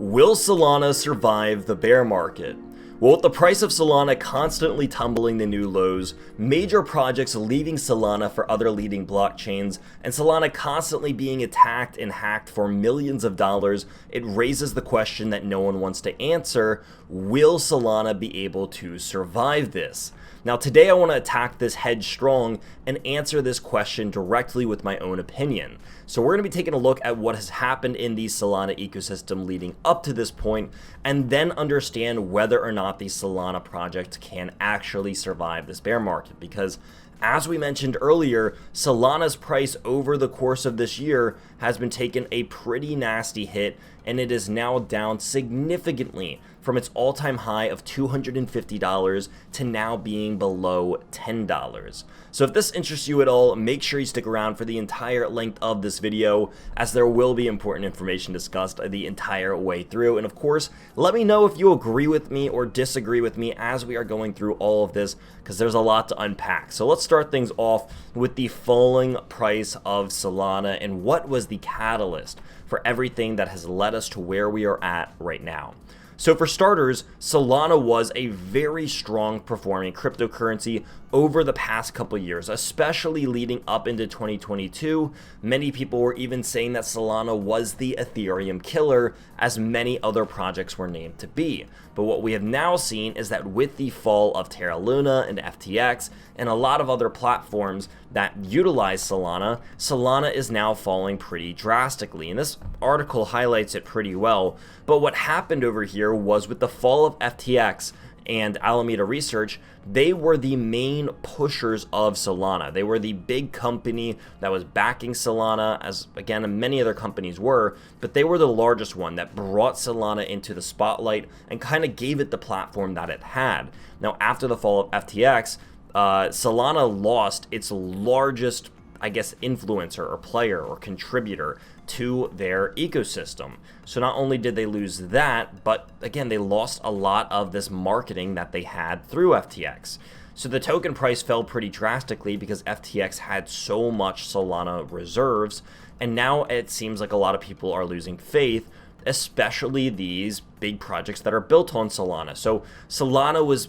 Will Solana survive the bear market? Well, with the price of Solana constantly tumbling to new lows, major projects leaving Solana for other leading blockchains, and Solana constantly being attacked and hacked for millions of dollars, it raises the question that no one wants to answer: will Solana be able to survive this? Now today I want to attack this headstrong and answer this question directly with my own opinion. So we're going to be taking a look at what has happened in the Solana ecosystem leading up to this point, and then understand whether or not the Solana project can actually survive this bear market. Because as we mentioned earlier, Solana's price over the course of this year has been taking a pretty nasty hit, and it is now down significantly from its all-time high of $250 to now being below $10. So if this interests you at all, make sure you stick around for the entire length of this video, as there will be important information discussed the entire way through. And of course, let me know if you agree with me or disagree with me as we are going through all of this, because there's a lot to unpack. So let's start things off with the falling price of Solana and what was the catalyst for everything that has led us to where we are at right now. So for starters, Solana was a very strong performing cryptocurrency over the past couple years, especially leading up into 2022. Many people were even saying that Solana was the Ethereum killer, as many other projects were named to be. But what we have now seen is that with the fall of Terra Luna and FTX and a lot of other platforms that utilize Solana, Solana is now falling pretty drastically. And this article highlights it pretty well. But what happened over here was with the fall of FTX and Alameda Research, they were the main pushers of Solana. They were the big company that was backing Solana, as again many other companies were, but they were the largest one that brought Solana into the spotlight and kind of gave it the platform that it had. Now after the fall of FTX, Solana lost its largest, I guess, influencer or player or contributor to their ecosystem. So not only did they lose that, but again, they lost a lot of this marketing that they had through FTX. So the token price fell pretty drastically because FTX had so much Solana reserves, and now it seems like a lot of people are losing faith, especially these big projects that are built on Solana. So Solana was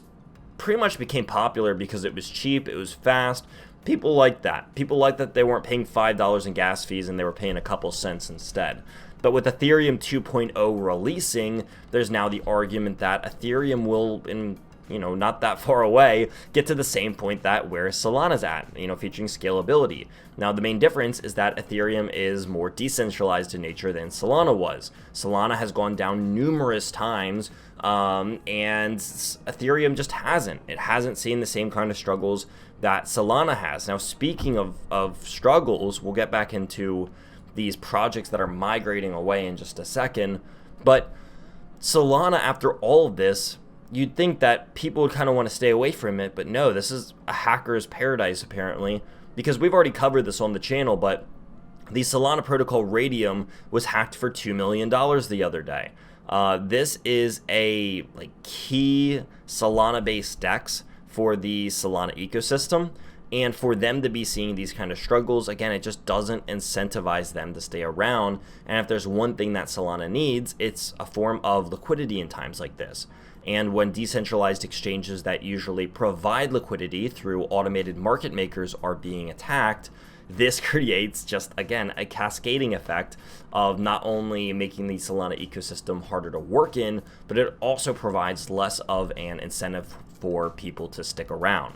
pretty much became popular because it was cheap, it was fast. People like that. People like that they weren't paying $5 in gas fees and they were paying a couple cents instead. But with Ethereum 2.0 releasing, there's now the argument that Ethereum will, in not that far away, get to the same point that where Solana's at, featuring scalability. Now the main difference is that Ethereum is more decentralized in nature than Solana was. Solana has gone down numerous times, and Ethereum just hasn't. It hasn't seen the same kind of struggles that Solana has. Now speaking of struggles, we'll get back into these projects that are migrating away in just a second, but Solana, after all of this, you'd think that people would kind of want to stay away from it, but no, this is a hacker's paradise apparently, because we've already covered this on the channel, but the Solana protocol Radium was hacked for $2 million the other day. This is a key Solana-based DEX for the Solana ecosystem, and for them to be seeing these kind of struggles, again, it just doesn't incentivize them to stay around. And if there's one thing that Solana needs, it's a form of liquidity in times like this. And when decentralized exchanges that usually provide liquidity through automated market makers are being attacked, this creates just, again, a cascading effect of not only making the Solana ecosystem harder to work in, but it also provides less of an incentive for people to stick around.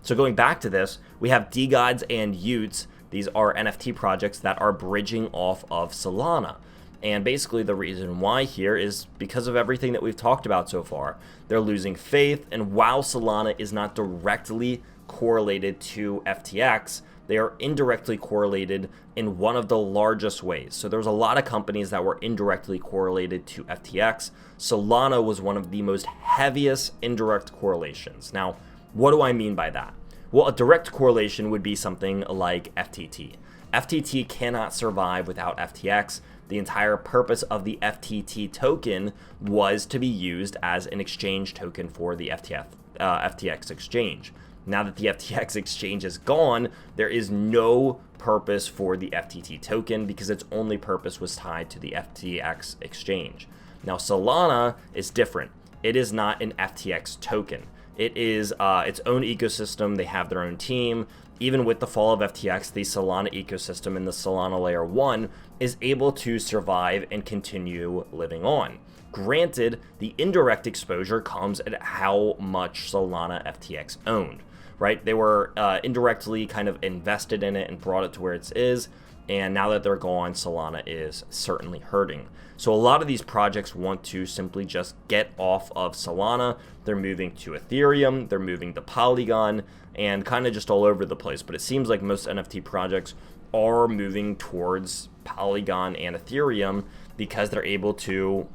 So going back to this, we have DeGods and Utes. These are NFT projects that are bridging off of Solana. And basically the reason why here is because of everything that we've talked about so far. They're losing faith, and while Solana is not directly correlated to FTX, they are indirectly correlated in one of the largest ways. So there's a lot of companies that were indirectly correlated to FTX. Solana was one of the most heaviest indirect correlations. Now, what do I mean by that? Well, a direct correlation would be something like FTT. FTT cannot survive without FTX. The entire purpose of the FTT token was to be used as an exchange token for the FTX exchange. Now that the FTX exchange is gone, there is no purpose for the FTT token because its only purpose was tied to the FTX exchange. Now, Solana is different. It is not an FTX token. It is its own ecosystem. They have their own team. Even with the fall of FTX, the Solana ecosystem in the Solana Layer 1 is able to survive and continue living on. Granted, the indirect exposure comes at how much Solana FTX owned, right? They were indirectly kind of invested in it and brought it to where it is, and now that they're gone, Solana is certainly hurting. So a lot of these projects want to simply just get off of Solana. They're moving to Ethereum, they're moving to Polygon, and kind of just all over the place. But it seems like most NFT projects are moving towards Polygon and Ethereum because they're able to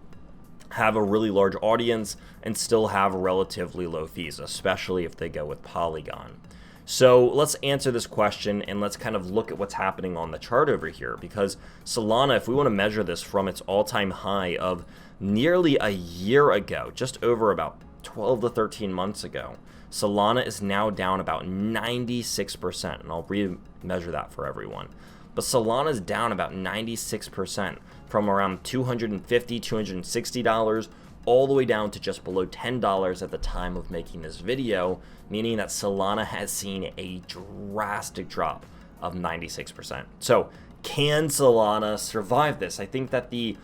have a really large audience and still have relatively low fees, especially if they go with Polygon. So let's answer this question and let's kind of look at what's happening on the chart over here, because Solana, if we want to measure this from its all-time high of nearly a year ago, just over about 12 to 13 months ago, Solana is now down about 96%, and I'll re-measure that for everyone. But Solana is down about 96% from around $250, $260 all the way down to just below $10 at the time of making this video, meaning that Solana has seen a drastic drop of 96%. So can Solana survive this? I think that the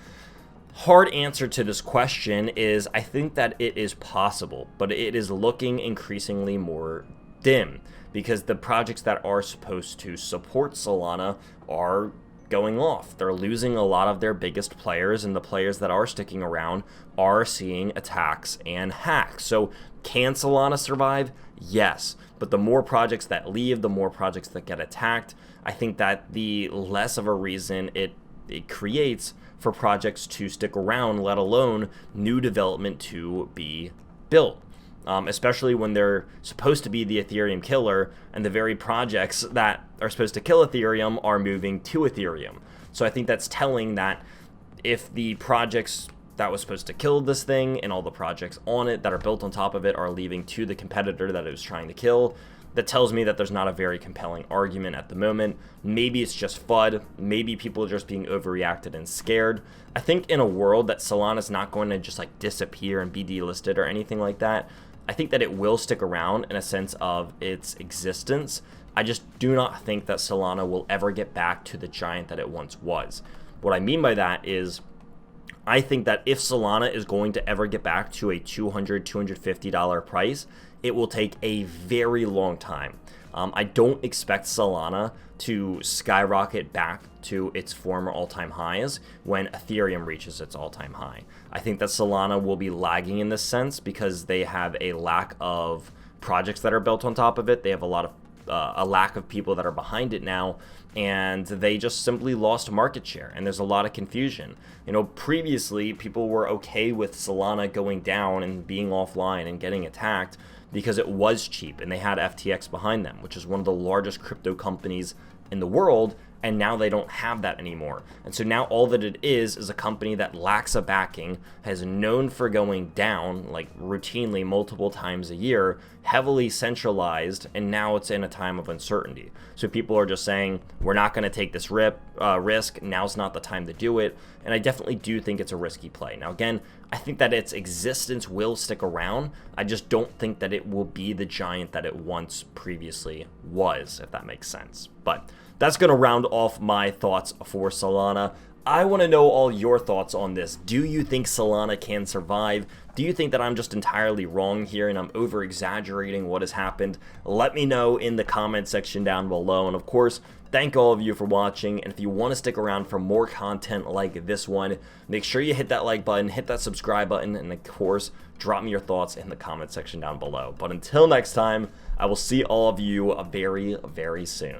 hard answer to this question is I think that it is possible, but it is looking increasingly more dim because the projects that are supposed to support Solana are going off. They're losing a lot of their biggest players, and the players that are sticking around are seeing attacks and hacks. So can Solana survive? Yes. But the more projects that leave, the more projects that get attacked, I think that the less of a reason it creates for projects to stick around, let alone new development to be built. Especially when they're supposed to be the Ethereum killer, and the very projects that are supposed to kill Ethereum are moving to Ethereum. So I think that's telling that if the projects that was supposed to kill this thing and all the projects on it that are built on top of it are leaving to the competitor that it was trying to kill, that tells me that there's not a very compelling argument at the moment. Maybe it's just FUD. Maybe people are just being overreacted and scared. I think in a world that Solana's not going to just like disappear and be delisted or anything like that, I think that it will stick around in a sense of its existence. I just do not think that Solana will ever get back to the giant that it once was. What I mean by that is I think that if Solana is going to ever get back to a $200, $250 price, it will take a very long time. I don't expect Solana to skyrocket back to its former all-time highs when Ethereum reaches its all-time high. I think that Solana will be lagging in this sense because they have a lack of projects that are built on top of it. They have a lack of people that are behind it now, and they just simply lost market share, and there's a lot of confusion. You know, previously people were okay with Solana going down and being offline and getting attacked because it was cheap and they had FTX behind them, which is one of the largest crypto companies in the world, and now they don't have that anymore. And so now all that it is a company that lacks a backing, has known for going down like routinely multiple times a year, heavily centralized, and now it's in a time of uncertainty. So people are just saying, we're not going to take this risk, now's not the time to do it, and I definitely do think it's a risky play. Now again, I think that its existence will stick around, I just don't think that it will be the giant that it once previously was, if that makes sense. But that's going to round off my thoughts for Solana. I want to know all your thoughts on this. Do you think Solana can survive? Do you think that I'm just entirely wrong here and I'm over exaggerating what has happened? Let me know in the comment section down below. And of course, thank all of you for watching. And if you want to stick around for more content like this one, make sure you hit that like button, hit that subscribe button, and of course, drop me your thoughts in the comment section down below. But until next time, I will see all of you very, very soon.